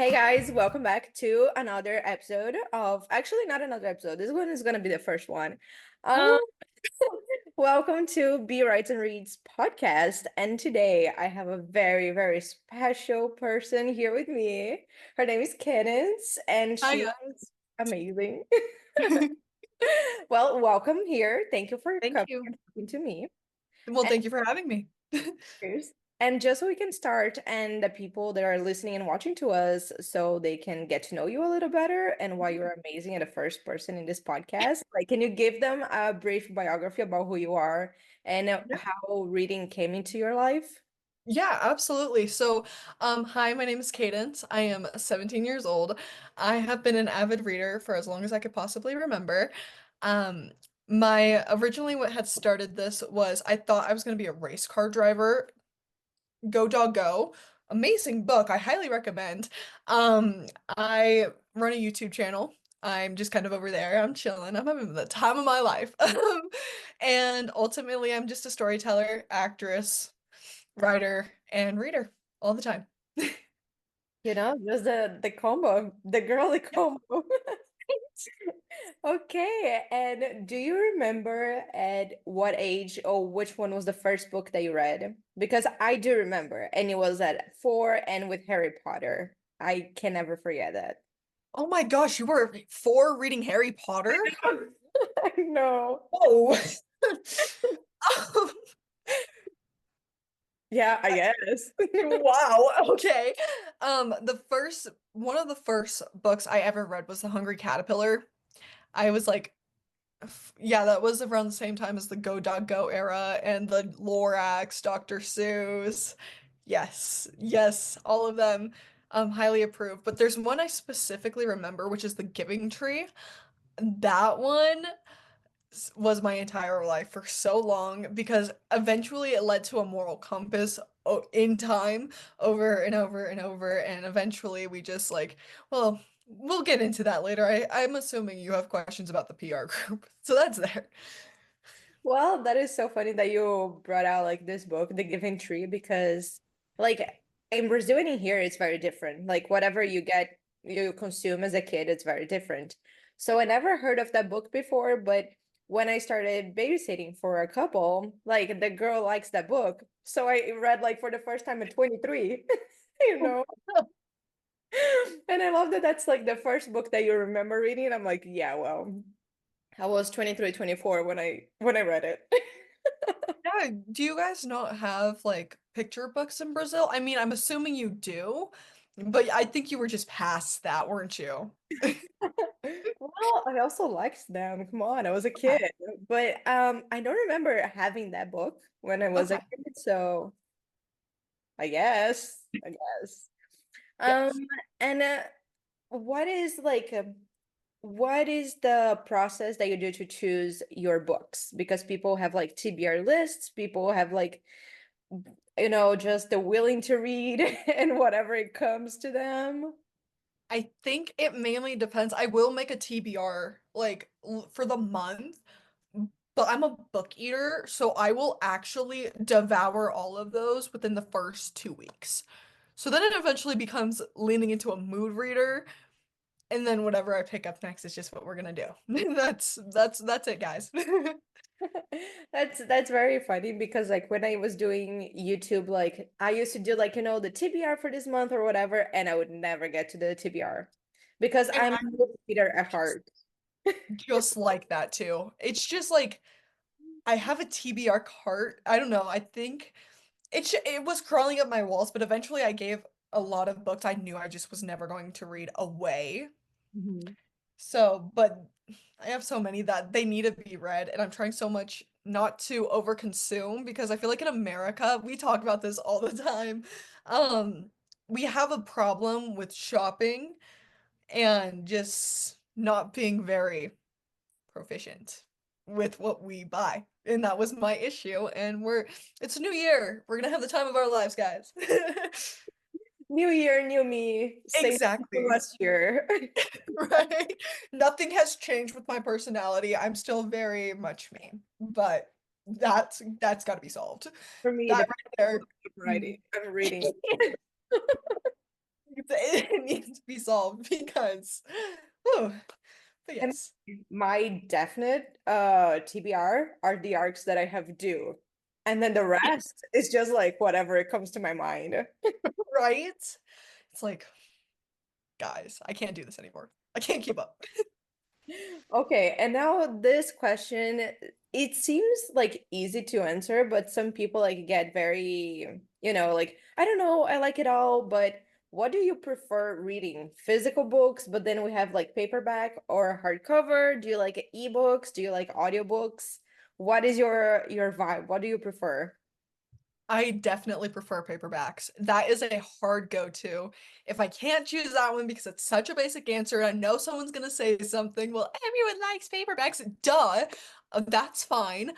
Hey guys, welcome back to another episode of actually not another episode. This one is gonna be the first one. Um, Oh, welcome to Bea Writes And Reads podcast. And today I have a very, very special person here with me. Her name is Kadence, and hi she's guys. amazing. Well, welcome here. Thank you for Thank coming you. and talking to me. Well, thank you for having me. Cheers. And just so we can start, and the people that are listening and watching to us, so they can get to know you a little better and why you're amazing and the first person in this podcast. Like, can you give them a brief biography about who you are and Yeah. how reading came into your life? Yeah, absolutely. Hi, my name is Cadence. I am 17 years old. I have been an avid reader for as long as I could possibly remember. Um, my originally what had started this was I thought I was going to be a race car driver. Go Dog Go. Amazing book. I highly recommend. I run a YouTube channel. I'm just kind of over there. I'm chilling. I'm having the time of my life. And ultimately, I'm just a storyteller, actress, writer, and reader all the time. Just the combo, the girly Yeah. combo. Okay, and do you remember at what age or which one was the first book that you read? Because I do remember, and it was at 4 and with Harry Potter. I can never forget that. Oh my gosh, you were four reading Harry Potter? I know. Oh. Yeah, I guess. Wow. Okay. One of the first books I ever read was The Hungry Caterpillar. I was like, yeah, that was around the same time as the Go Dog Go era and the Lorax, Dr. Seuss. Yes, yes, all of them. Highly approved. But there's one I specifically remember, which is The Giving Tree. That one was my entire life for so long because eventually it led to a moral compass in time over and over and over, and eventually we just like, well, we'll get into that later. I'm assuming you have questions about the PR group, so that's there. Well, that is so funny that you brought out like this book, The Giving Tree, because like in Brazil and in here, it's very different. Like whatever you consume as a kid, it's very different. So I never heard of that book before, but when I started babysitting for a couple, like the girl likes that book. So I read like for the first time at 23, you know? And I love that that's like the first book that you remember reading. And I'm like, yeah, well, I was 23, 24 when I read it. Yeah, do you guys not have like picture books in Brazil? I mean, I'm assuming you do, but I think you were just past that, weren't you? Well, I also liked them. Come on, I was a Okay. kid. But I don't remember having that book when I was a Okay. kid, so I guess. Yes. Um, and what is what is the process that you do to choose your books? Because people have like TBR lists, people have like just the willing to read and whatever it comes to them. I think it mainly depends. I will make a TBR like for the month, but I'm a book eater, so I will actually devour all of those within the first 2 weeks. So then it eventually becomes leaning into a mood reader, and then whatever I pick up next is just what we're gonna do. That's it, guys. That's very funny because like when I was doing YouTube, like I used to do like the TBR for this month or whatever, and I would never get to the TBR because And I'm I a book reader at heart. just like that too. It's just like I have a TBR cart. I don't know. I think it was crawling up my walls, but eventually I gave a lot of books I knew I just was never going to read away. Mhm. So, but I have so many that they need to be read, and I'm trying so much not to overconsume because I feel like in America, we talk about this all the time. Um, we have a problem with shopping and just not being very proficient with what we buy. And that was my issue. And it's a new year. We're gonna have the time of our lives, guys. New year, new me. Same thing from Exactly. last year. Right? Nothing has changed with my personality. I'm still very much me. But that's got to be solved. For me, That the right there. variety of reading. it needs to be solved because, whew, but And yes, my definite TBR are the arcs that I have due. And then the rest is just like whatever it comes to my mind. right? It's like, guys, I can't do this anymore. I can't keep up. Okay, and now this question, it seems like easy to answer, but some people like get very, like, I don't know, I like it all, but what do you prefer reading? Physical books, but then we have like paperback or hardcover? Do you like ebooks? Do you like audiobooks? What is your vibe? What do you prefer? I definitely prefer paperbacks. That is a hard go-to. If I can't choose that one because it's such a basic answer, I know someone's gonna say something, well, everyone likes paperbacks. Duh. That's fine.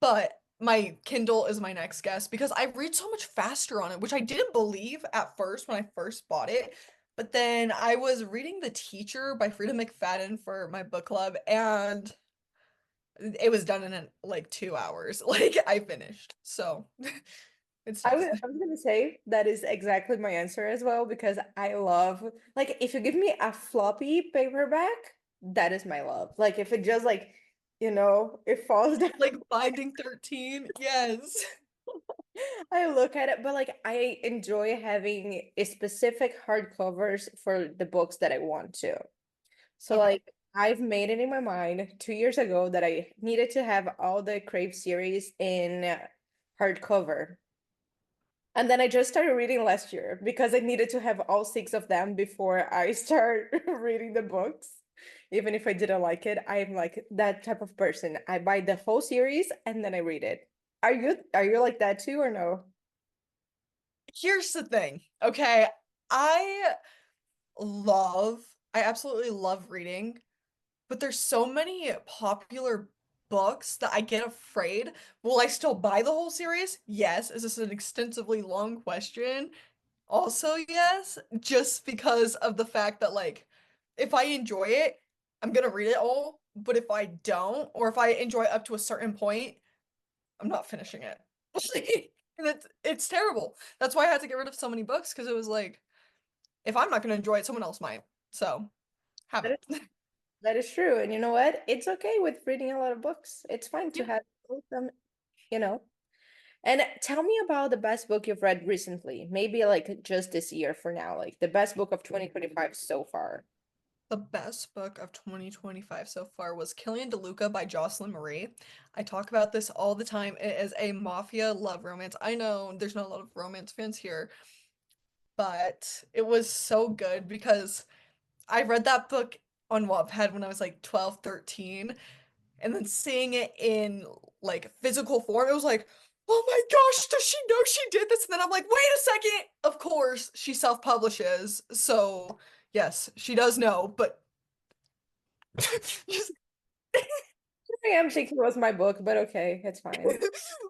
But my Kindle is my next guess because I read so much faster on it, which I didn't believe at first when I first bought it. But then I was reading The Teacher by Frida McFadden for my book club, and it was done in like 2 hours. Like I finished. So it's I tough. was, I was gonna say that is exactly my answer as well because I love like if you give me a floppy paperback, that is my love. Like if it just like, it falls down, Like Binding 13, yes. I look at it, but like I enjoy having a specific hardcovers for the books that I want to. So Okay. like I've made it in my mind 2 years ago that I needed to have all the Crave series in hardcover. And then I just started reading last year because I needed to have all six of them before I start reading the books. Even if I didn't like it, I'm like that type of person. I buy the whole series and then I read it. Are you like that too or no? Here's the thing, okay? I love, I absolutely love reading, but there's so many popular books that I get afraid. Will I still buy the whole series? Yes. Is this an extensively long question? Also, yes, just because of the fact that, like, if I enjoy it, I'm gonna read it all, but if I don't, or if I enjoy up to a certain point, I'm not finishing it. And it's terrible. That's why I had to get rid of so many books because it was like, if I'm not gonna enjoy it, someone else might. So have That is, it. that is true. And you know what? It's okay with reading a lot of books. It's fine to Yeah. have all of them, you know. And tell me about the best book you've read recently. Maybe like just this year for now, like the best book of 2025 so far. The best book of 2025 so far was Killian DeLuca by Jocelyn Marie. I talk about this all the time. It is a mafia love romance. I know there's not a lot of romance fans here, but it was so good because I read that book on Wattpad when I was like 12, 13, and then seeing it in like physical form, it was like, oh my gosh, does she know she did this? And then I'm like, wait a second. Of course, she self-publishes. So, yes, she does know, but just I am thinking it was my book, but okay, it's fine.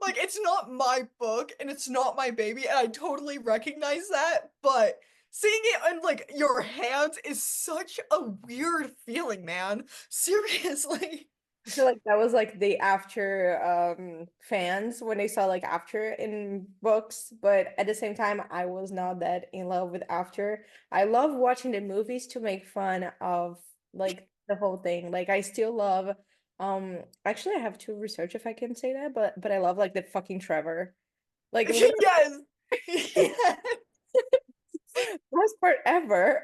like it's not my book and it's not my baby, and I totally recognize that, but seeing it in like your hands is such a weird feeling, man. Seriously. I feel like that was like the after fans when they saw like after in books, but at the same time I was not that in love with after. I love watching the movies to make fun of like the whole thing. Like I still love actually I have to research if I can say that, but I love like the fucking Trevor. Like literally Yes. Yes. best part ever.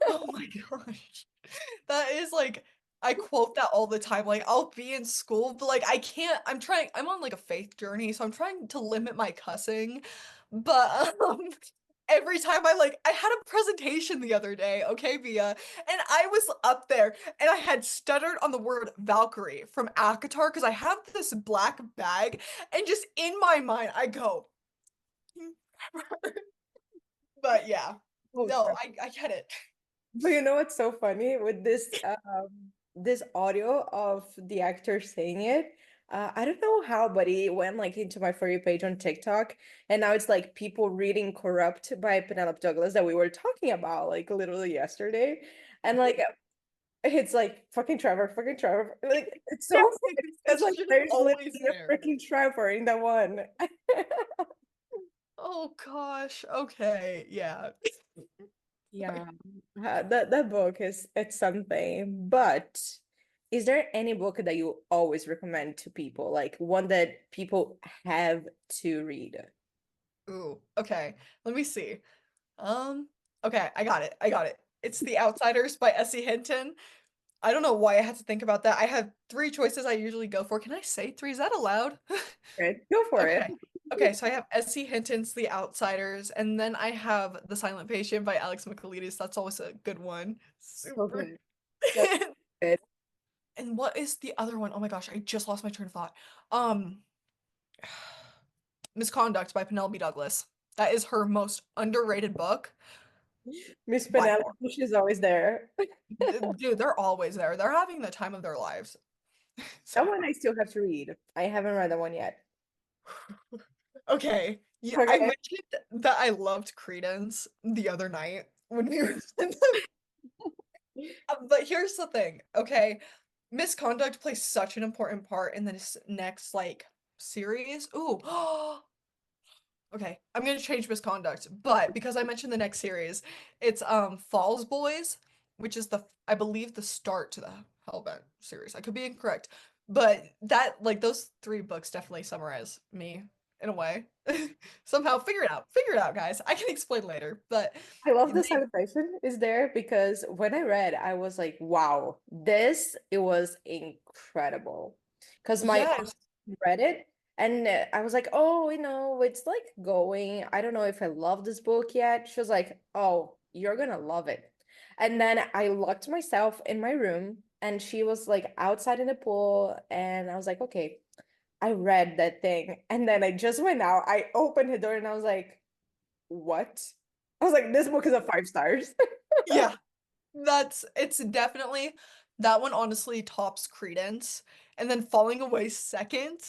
Oh my gosh. That is like I quote that all the time. Like I'll be in school, but like I can't I'm on like a faith journey, so I'm trying to limit my cussing. But every time I had a presentation the other day, okay, Bea, and I was up there and I had stuttered on the word Valkyrie from Akatar because I have this black bag, and just in my mind I go, but yeah. Oh, No, I get it. but you know what's so funny with this audio of the actor saying it? I don't know how, but it went like into my For You page on TikTok, and now it's like people reading Corrupt by Penelope Douglas that we were talking about like literally yesterday. And like it's like fucking Trevor. Like it's so funny because It's like just there's always literally a there. freaking Trevor in the one. Oh gosh. Okay. Yeah. Yeah, that book is it's something. But is there any book that you always recommend to people, like one that people have to read? Ooh, okay. Let me see. Um, okay, I got it. I got it. It's The Outsiders by S.E. Hinton. I don't know why I had to think about that. I have three choices I usually go for. Can I say three? Is that allowed? Right, go for it. Okay. Okay, so I have S.C. Hinton's The Outsiders, and then I have The Silent Patient by Alex Michaelides. That's always a good one. So Super. good. So good. And what is the other one? Oh my gosh, I just lost my train of thought. Um, Misconduct by Penelope Douglas. That is her most underrated book Miss by Penelope, far. she's always there. Dude, they're always there. They're having the time of their lives. That So, one I still have to read. I haven't read that one yet. okay. Yeah, I Okay. mentioned that I loved Credence the other night when we were but here's the thing, okay? Misconduct plays such an important part in this next like series. Ooh. Okay, I'm gonna change Misconduct, but because I mentioned the next series, it's Falls Boys, which is I believe the start to the Hellbent series. I could be incorrect, but that like those three books definitely summarize me in a way. Somehow figure it out, guys. I can explain later, but I love the they, celebration is there because when I read, I was like, wow, this it was incredible. Because my yes, aunt read it and I was like, oh, it's like going. I don't know if I love this book yet. She was like, oh, you're gonna love it. And then I locked myself in my room and she was like outside in the pool and I was like, okay, I read that thing. And then I just went out. I opened the door and I was like, what? I was like, this book is a 5 stars. yeah, it's definitely that one honestly tops Credence, and then Falling Away second.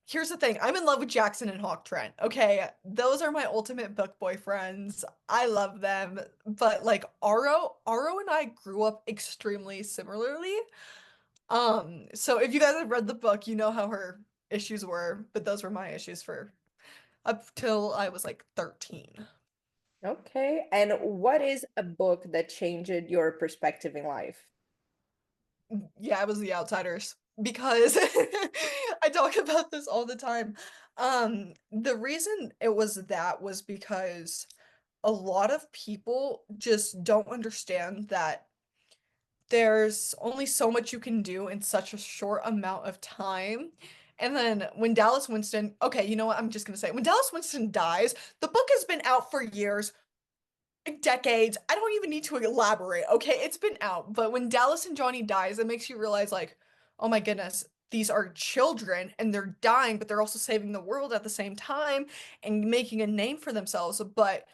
Here's the thing, I'm in love with Jackson and Hawk Trent, okay? Those are my ultimate book boyfriends. I love them, but like Aro and I grew up extremely similarly. So if you guys have read the book, you know how her issues were, but those were my issues for up till I was like 13. Okay. And what is a book that changed your perspective in life? Yeah, it was The Outsiders because I talk about this all the time. The reason it was that was because a lot of people just don't understand that there's only so much you can do in such a short amount of time. And then when Dallas Winston, okay, you know what? I'm just gonna say when Dallas Winston dies, the book has been out for years, decades. I don't even need to elaborate. Okay, it's been out. But when Dallas and Johnny dies, it makes you realize like, oh my goodness, these are children and they're dying, but they're also saving the world at the same time and making a name for themselves. But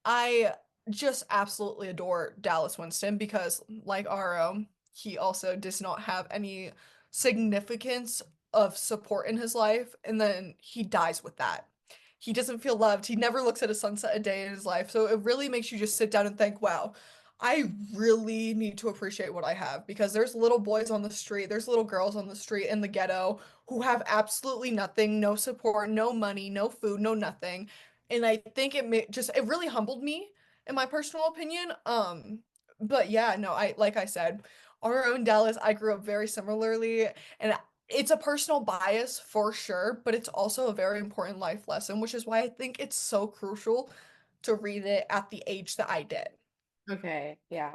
I just absolutely adore Dallas Winston because, like Aro, he also does not have any significance of support in his life, and then he dies with that. He doesn't feel loved. He never looks at a sunset a day in his life. So it really makes you just sit down and think, wow, I really need to appreciate what I have because there's little boys on the street, there's little girls on the street in the ghetto who have absolutely nothing, no support, no money, no food, no nothing. And I think it really humbled me in my personal opinion. But yeah, no, I like I said, our own Dallas, I grew up very similarly, and it's a personal bias for sure, but it's also a very important life lesson, which is why I think it's so crucial to read it at the age that I did. Okay, yeah.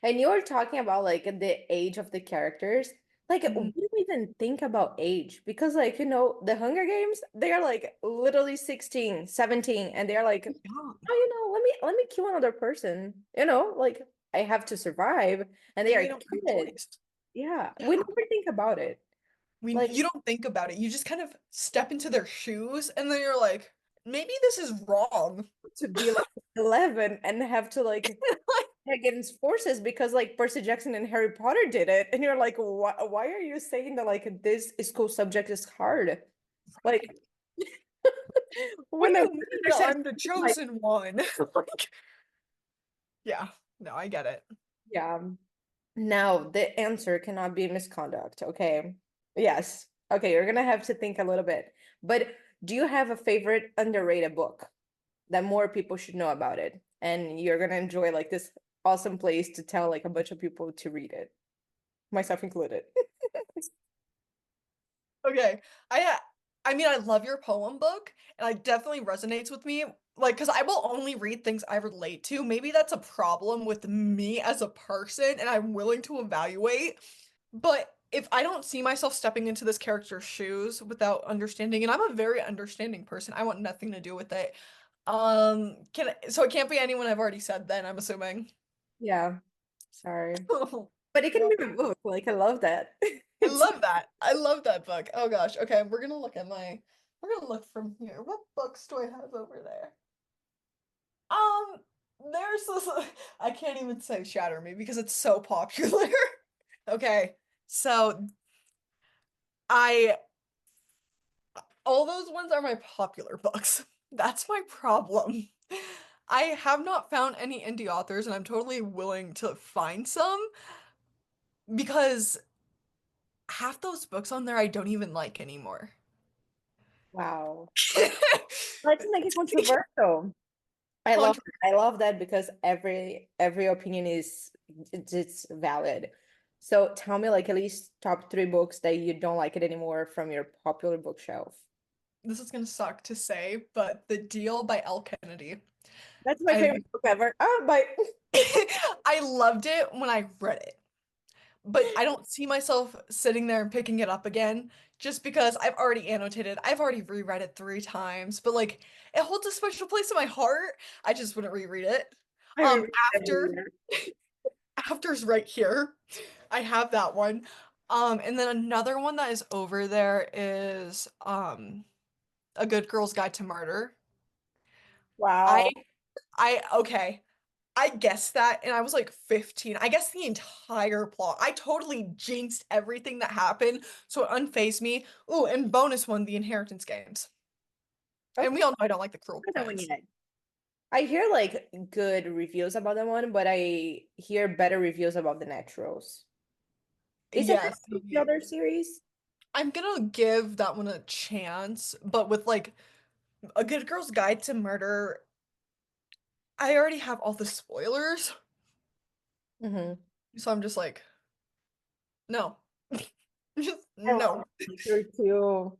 And you were talking about like the age of the characters. Like, Mhm. what do you even think about age? Because like, the Hunger Games, they're like literally 16, 17, and they're like, Yeah, oh, let me kill another person. Like I have to survive. And they and are they don't have a kids. choice. Yeah. We Yeah. never think about it. Like You don't think about it. You just kind of step into their shoes and then you're like, maybe this is wrong. to be like 11 and have to like against forces because like Percy Jackson and Harry Potter did it, and you're like, why are you saying that like this school subject is hard? Like What when do I you mean that understand I'm the like chosen one? Like, yeah, no, I get it. yeah, no, the answer cannot be misconduct. Okay, yes, okay, you're gonna have to think a little bit. But do you have a favorite underrated book? that more people should know about it. And you're gonna enjoy like this awesome place to tell like a bunch of people to read it, myself included. Okay. I mean, I love your poem book, and it definitely resonates with me. Like, because I will only read things I relate to. Maybe that's a problem with me as a person, and I'm willing to evaluate. But if I don't see myself stepping into this character's shoes without understanding, and I'm a very understanding person, I want nothing to do with it. So it can't be anyone I've already said then, I'm assuming. Yeah, sorry. Oh, But it can no. be a book. Like I love that. I It's love that. I love that book. Oh gosh. Okay, we're gonna look from here. What books do I have over there? Um, there's this I can't even say Shatter Me because it's so popular. Okay. So I all those ones are my popular books. That's my problem. I have not found any indie authors and I'm totally willing to find some because half those books on there I don't even like anymore. wow. Let's make it controversial. Contra I love that because every opinion is it's valid. So tell me like at least top three books that you don't like it anymore from your popular bookshelf. This is gonna suck to say, but The Deal by Elle Kennedy. That's my I favorite book ever. Oh, but I loved it when I read it, but I don't see myself sitting there and picking it up again just because I've already annotated. I've already reread it 3 times, but like it holds a special place in my heart. I just wouldn't reread it. I reread every After year. After's right here. I have that one. And then another one that is over there is A Good Girl's Guide to Murder. I Wow. okay. I guessed that and I was like 15. I guessed the entire plot. I totally jinxed everything that happened, so it unfazed me. Ooh, and bonus one, the inheritance games. And Okay, we all know I don't like the cruel that one prince. yet. I hear like good reviews about that one, but I hear better reviews about the Naturals. Is it Yes, the other series? I'm gonna give that one a chance, but with like A Good Girl's Guide to Murder, I already have all the spoilers, Mm-hmm. so I'm just like, no. Just I love no. like your two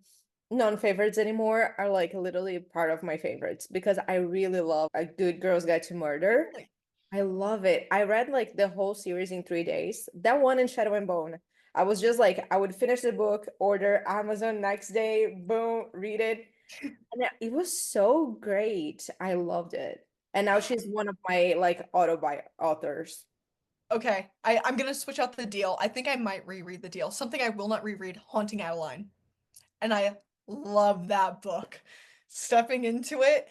non-favorites anymore are like literally part of my favorites because I really love A Good Girl's Guide to Murder. Really? I love it. I read like the whole series in 3 days. That one in Shadow and Bone. I was just like, I would finish the book, order Amazon next day, boom, read it. And it was so great. I loved it. And now she's one of my like autobi authors. Okay, I'm gonna switch out The Deal. I think I might reread The Deal. Something I will not reread, Haunting Adeline. And I love that book. Stepping into it,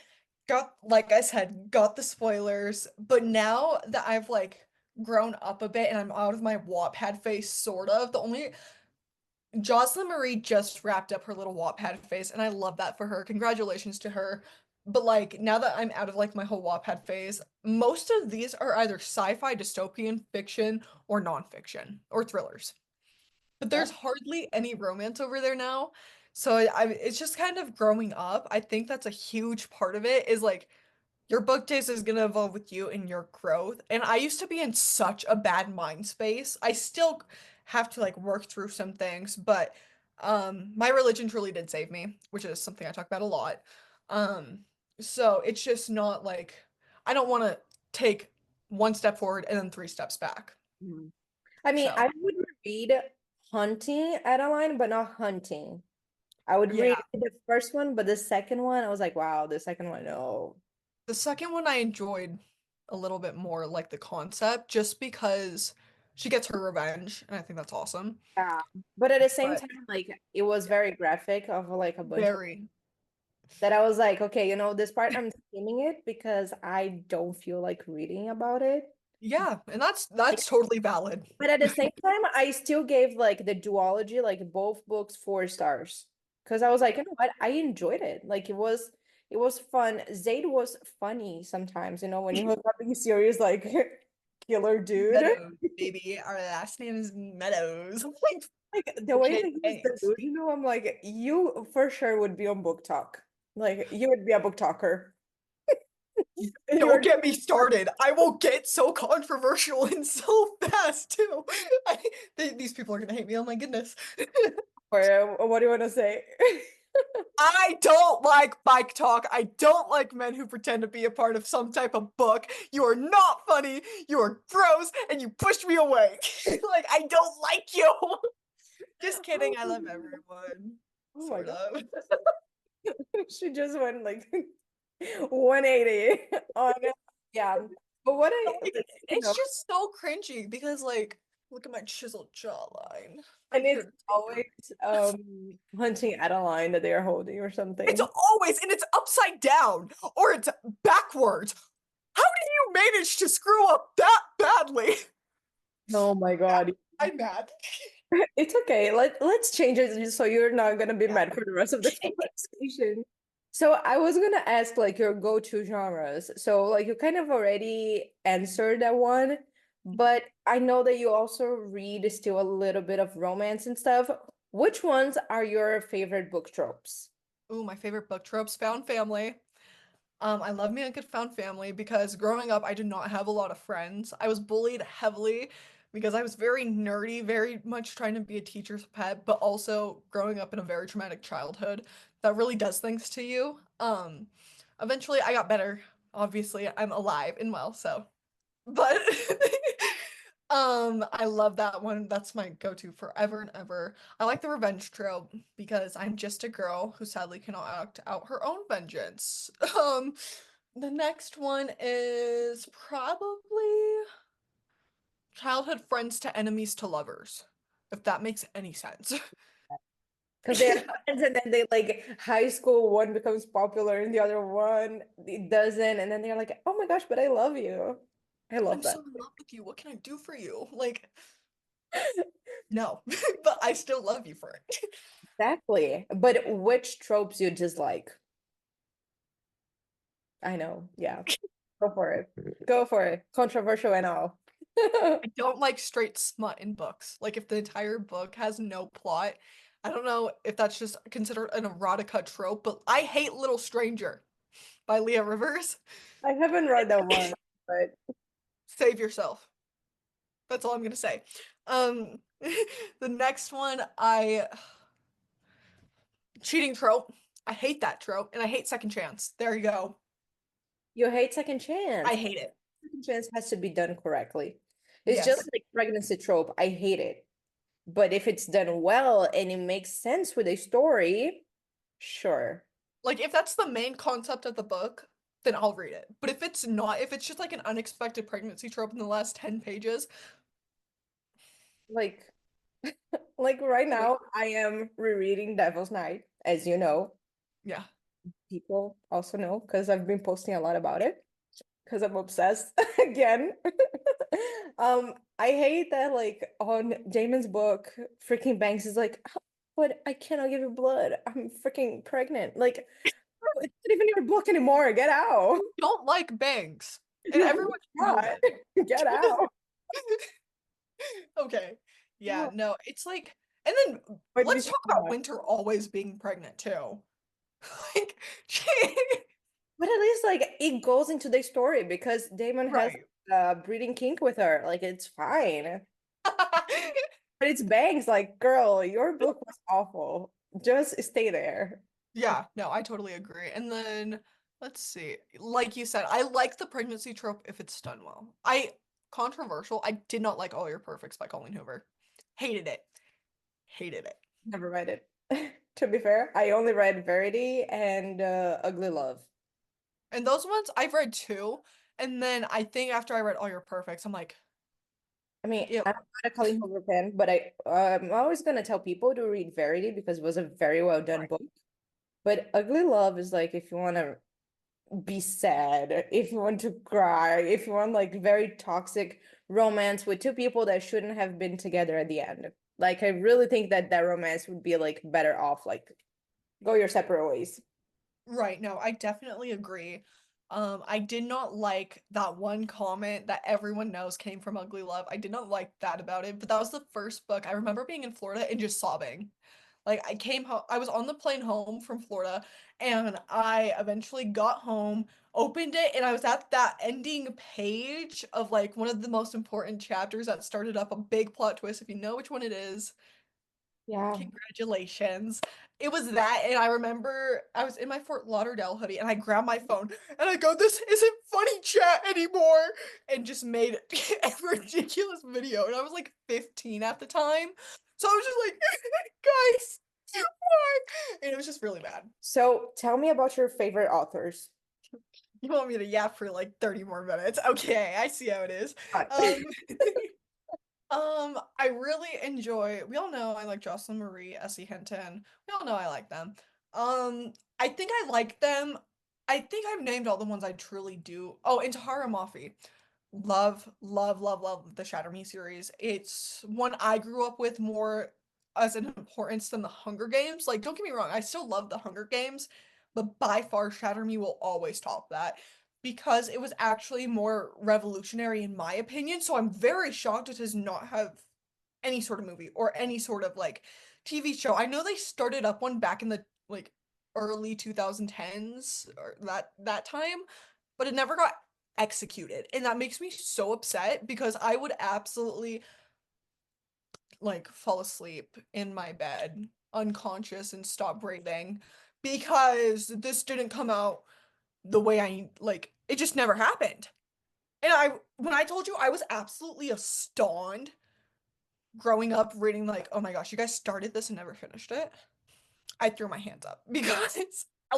got, like I said, got the spoilers, but now that I've like grown up a bit and I'm out of my Wattpad phase, sort of, the only Jocelyn Marie just wrapped up her little Wattpad phase, and I love that for her. Congratulations to her. But like now that I'm out of like my whole Wattpad phase, most of these are either sci-fi, dystopian fiction, or nonfiction, or thrillers. But there's hardly any romance over there now. So it's just kind of growing up. I think that's a huge part of it is like your book taste is gonna evolve with you and your growth. And I used to be in such a bad mind space. I still have to like work through some things, but my religion truly did save me, which is something I talk about a lot. Um so it's just not like I don't want to take one step forward and then 3 steps back. Mhm. I mean, So, I would read Hunting Adeline, but not Hunting. I would read yeah. the first one, but the second one, I was like, wow, the second one, no. The second one I enjoyed a little bit more like the concept just because she gets her revenge and I think that's awesome. Yeah. But at the same But time, like it was very graphic of like a bunch of very that I was like, okay, this part I'm skimming it because I don't feel like reading about it. yeah, and that's totally valid. But at the same time, I still gave like the duology, like both books 4 stars. Because I was like, you know what? I enjoyed it. Like it was fun. Zayd was funny sometimes, when he was up being serious, like killer dude. Meadows, baby. Our last name is Meadows. Like the way Okay, that he was thanks. delusional, I'm like, you for sure would be on book talk. Like you would be a book talker. You were Don't get me started. I will get so controversial and so fast too. These people are gonna hate me. Oh my goodness. or what do you want to say? I don't like bike talk. I don't like men who pretend to be a part of some type of book. You are not funny. You are gross, and you pushed me away. Like I don't like you. Just kidding. I love everyone. Oh my Sort God. of. She just went like 180 on it. Yeah. But what I Like, like, it's just so cringy because like look at my chiseled jawline. I and it's couldn't take always hunting at a line that they are holding or It's something. always and it's upside down or it's backwards. How did you manage to screw up that badly? Oh my God. I'm mad. It's okay. Let's change it just so you're not gonna be Yeah. mad for the rest of the conversation. So I was gonna ask like your go-to genres. So like you kind of already answered that one, but I know that you also read still a little bit of romance and stuff. Which ones are your favorite book tropes? Ooh, my favorite book tropes, found family. I love me a good found family because growing up, I did not have a lot of friends. I was bullied heavily because I was very nerdy, very much trying to be a teacher's pet, but also growing up in a very traumatic childhood that really does things to you. Eventually I got better. Obviously, I'm alive and well, so but I love that one. That's my go-to forever and ever. I like the revenge trope because I'm just a girl who sadly cannot act out her own vengeance. The next one is probably childhood friends to enemies to lovers, if that makes any sense. Because they are friends and then they like high school one becomes popular and the other one it doesn't, and then they're like, oh my gosh, but I love you. I love I'm that. so in love with you. What can I do for you? Like, no, but I still love you for it. Exactly. But which tropes you dislike? I know. Yeah. Go for it. Go for it. Controversial and all. I don't like straight smut in books. Like if the entire book has no plot, I don't know if that's just considered an erotica trope, but I hate Little Stranger by Leah Rivers. I haven't read that one, but Save yourself. That's all I'm gonna say. Um, the next one, I cheating trope. I hate that trope, and I hate second chance. There you go. you hate second I chance. hate it. Second chance has to be done correctly. It's just Yes. like pregnancy trope. I hate it. But if it's done well and it makes sense with a story, sure. Like if that's the main concept of the book, then I'll read it. But if it's not, if it's just like an unexpected pregnancy trope in the last 10 pages, Like like right wait, now I am rereading Devil's Night, as you know. yeah. People also know because I've been posting a lot about it because I'm obsessed again. I hate that like on Damon's book, freaking Banks is like, "Oh, but I cannot give you blood. I'm freaking pregnant. Like, bro, it's not even your book anymore. Get out. Don't like bangs. And No, everyone should know God. that. Get out. Okay. Yeah, No, no, it's like, and then but let's before talk about that, Winter always being pregnant too. Like, but at least like it goes into the story because Damon has right. a breeding kink with her. Like it's fine. But it's Banks, like, girl, your book was awful. Just stay there. Yeah, no, I totally agree. And then let's see. Like you said, I like the pregnancy trope if it's done well. Controversial. I did not like All Your Perfects by Colleen Hoover. Hated it. Hated it. Never read it. To be fair, I only read Verity and Ugly Love. And those ones I've read too. And then I think after I read All Your Perfects, I'm like, I mean, ew. I'm not a Colleen Hoover fan, but I'm always gonna tell people to read Verity because it was a very well done Right. book. But Ugly Love is like if you want to be sad, if you want to cry, if you want like very toxic romance with two people that shouldn't have been together at the end. Like I really think that that romance would be like better off like go your separate ways. Right. No, I definitely agree. I did not like that one comment that everyone knows came from Ugly Love. I did not like that about it, but that was the first book. I remember being in Florida and just sobbing. Like I came home, I was on the plane home from Florida, and I eventually got home, opened it, and I was at that ending page of like one of the most important chapters that started up a big plot twist. If you know which one it is, Yeah. congratulations. It was that, and I remember I was in my Fort Lauderdale hoodie, and I grabbed my phone, and I go, "This isn't funny chat anymore," and just made a ridiculous video. And I was like 15 at the time, so I was just like, "Guys, why?" And it was just really bad. So tell me about your favorite authors. You want me to yap for like 30 more minutes? Okay, I see how it is. Right. Um, I really enjoy, we all know I like Jocelyn Marie, S.E. Hinton. We all know I like them. I think I like them. I think I've named all the ones I truly do. Oh, and Tahara Mafi. Love, love, love, love the Shatter Me series. It's one I grew up with more as an importance than the Hunger Games. Like, don't get me wrong, I still love the Hunger Games, but by far Shatter Me will always top that because it was actually more revolutionary in my opinion. So I'm very shocked it does not have any sort of movie or any sort of like TV show. I know they started up one back in the like early 2010s or that time, but it never got executed. And that makes me so upset because I would absolutely like fall asleep in my bed unconscious and stop breathing because this didn't come out the way I like it just never happened. And I when I told you I was absolutely astounded growing up reading like, oh my gosh, you guys started this and never finished it. I threw my hands up because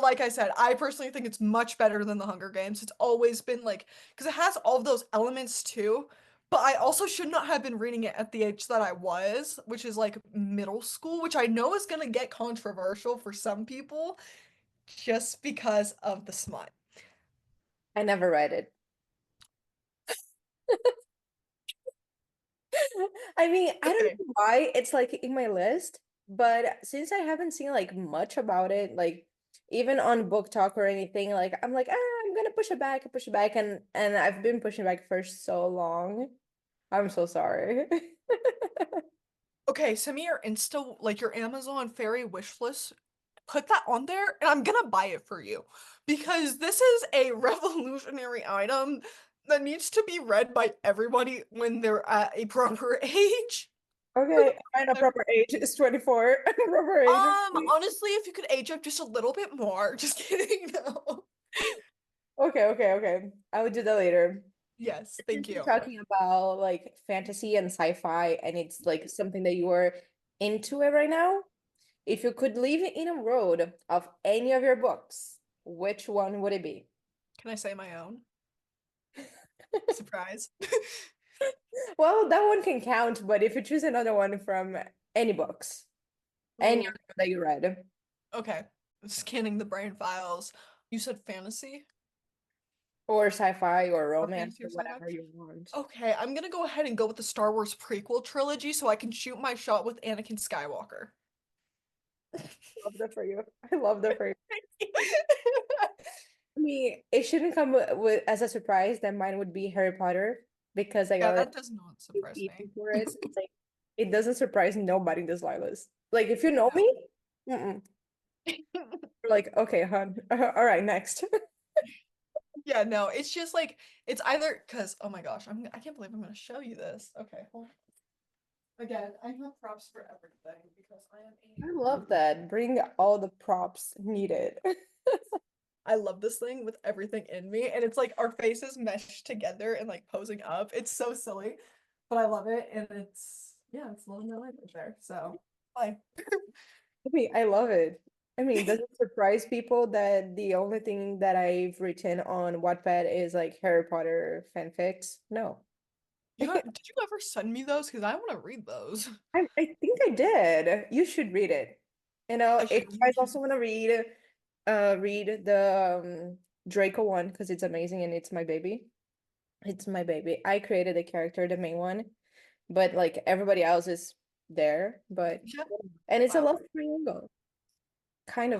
like I said, I personally think it's much better than the Hunger Games. It's always been like because it has all of those elements too. But I also should not have been reading it at the age that I was, which is like middle school, which I know is gonna get controversial for some people just because of the smut. I never read it. I mean, I don't Okay. know why it's like in my list, but since I haven't seen like much about it, like even on Book Talk or anything, like I'm like, I'm gonna push it back, and I've been pushing back for so long. I'm so sorry. Okay, send me your Insta, like your Amazon fairy wish list. Put that on there, and I'm gonna buy it for you because this is a revolutionary item that needs to be read by everybody when they're at a proper age. For the Okay, I'm a first time. proper age is 24. Proper age is Honestly, if you could age up just a little bit more, just kidding. No. okay. I will do that later. Yes, Since thank we're you. talking about like fantasy and sci-fi, and it's like something that you are into it right now, if you could live in a world of any of your books, which one would it be? Can I say my own? Surprise. Well, that one can count, but if you choose another one from any books, any Ooh, other one that you read, okay. Scanning the brain files. You said fantasy or sci-fi or or romance fantasy or or sci-fi? whatever you want. Okay, I'm gonna go ahead and go with the Star Wars prequel trilogy so I can shoot my shot with Anakin Skywalker. Love that for you. I love that for you. I mean, it shouldn't come with as a surprise that mine would be Harry Potter because I Yeah, got that does not surprise me. eating for it. So it's like it doesn't surprise nobody in this list. Like if you know No. me, mm-mm. You're like, okay, hon. All right, next. Yeah, no, it's just like it's either because oh my gosh, I can't believe I'm gonna show you this. Okay, hold on. Again, I have props for everything because I am I love that. Bring all the props needed. I love this thing with everything in me, and it's like our faces meshed together and like posing up. It's so silly, but I love it, and it's yeah, it's living my life right there. So, bye. I mean, I love it. I mean, does it surprise people that the only thing that I've written on Wattpad is like Harry Potter fanfics? No. Did you ever send me those? Because I want to read those. I think I did. You should read it. You know, I if should. you guys also want to read the Draco one because it's amazing and it's my baby. It's my baby. I created the character, the main one, but like everybody else is there. But Yeah. and it's a Wow. love triangle, kind of.